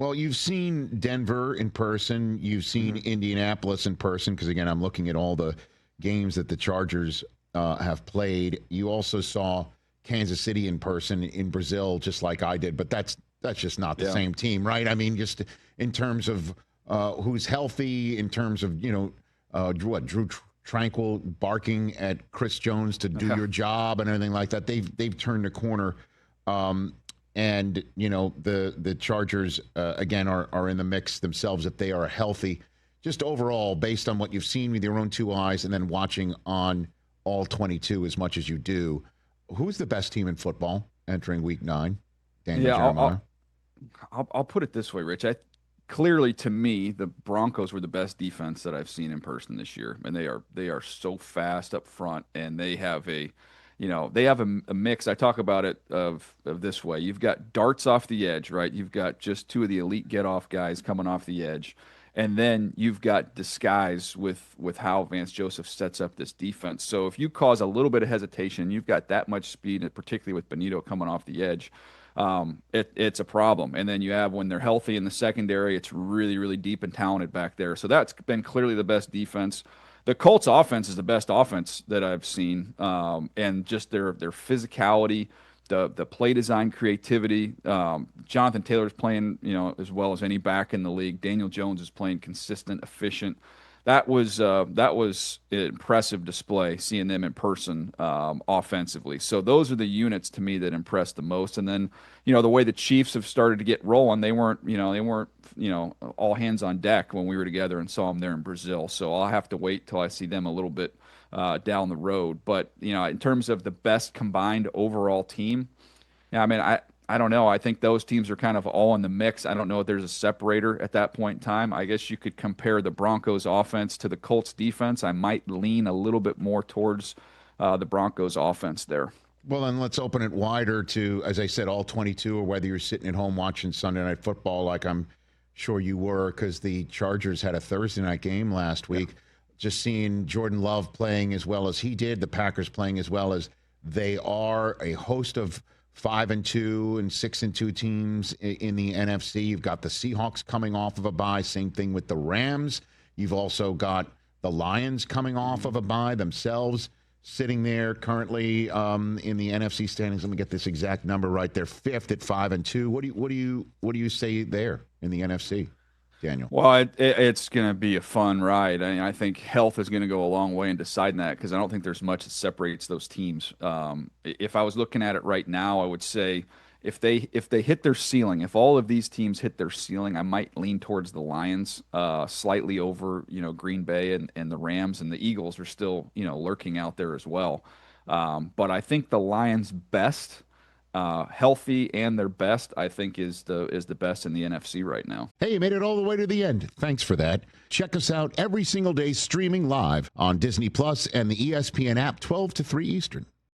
Well, you've seen Denver in person. You've seen Indianapolis in person because, again, I'm looking at all the games that the Chargers have played. You also saw Kansas City in person in Brazil, just like I did. But that's just not the same team, right? I mean, just in terms of who's healthy, in terms of, Drew Tranquil barking at Chris Jones to do your job and everything like that. They've turned the corner. And, the Chargers, again, are in the mix themselves if they are healthy. Just overall, based on what you've seen with your own two eyes and then watching on all 22 as much as you do, who's the best team in football entering Week 9? Daniel Jeremiah? I'll put it this way, Rich. Clearly, to me, the Broncos were the best defense that I've seen in person this year. And they are so fast up front, and they have a mix. I talk about it of this way. You've got darts off the edge, right? You've got just two of the elite get-off guys coming off the edge. And then you've got disguise with how Vance Joseph sets up this defense. So if you cause a little bit of hesitation, you've got that much speed, particularly with Benito coming off the edge, it's a problem. And then you have, when they're healthy in the secondary, it's really, really deep and talented back there. So that's been clearly the best defense. The Colts offense is the best offense that I've seen, and just their physicality, the play design creativity. Jonathan Taylor's playing, as well as any back in the league. Daniel Jones is playing consistent, efficient. That was an impressive display, seeing them in person offensively. So those are the units to me that impressed the most. And then, the way the Chiefs have started to get rolling, they weren't all hands on deck when we were together and saw them there in Brazil. So I'll have to wait till I see them a little bit down the road. But, in terms of the best combined overall team, I don't know. I think those teams are kind of all in the mix. I don't know if there's a separator at that point in time. I guess you could compare the Broncos offense to the Colts defense. I might lean a little bit more towards the Broncos offense there. Well, then let's open it wider to, as I said, all 22, or whether you're sitting at home watching Sunday Night Football like I'm sure you were, because the Chargers had a Thursday night game last week. Just seeing Jordan Love playing as well as he did, the Packers playing as well as they are, a host of 5-2 and 6-2 teams in the NFC. You've got the Seahawks coming off of a bye. Same thing with the Rams. You've also got the Lions coming off of a bye themselves, sitting there currently in the NFC standings. Let me get this exact number right. They're fifth at 5-2. What do you say there in the NFC, Daniel? Well, it's going to be a fun ride. I think health is going to go a long way in deciding that, because I don't think there's much that separates those teams. If I was looking at it right now, I would say if they hit their ceiling, if all of these teams hit their ceiling, I might lean towards the Lions slightly over Green Bay and the Rams, and the Eagles are still lurking out there as well. But I think the Lions' best. Healthy and their best, I think, is the best in the NFC right now. Hey, you made it all the way to the end. Thanks for that. Check us out every single day streaming live on Disney Plus and the ESPN app, 12 to 3 Eastern.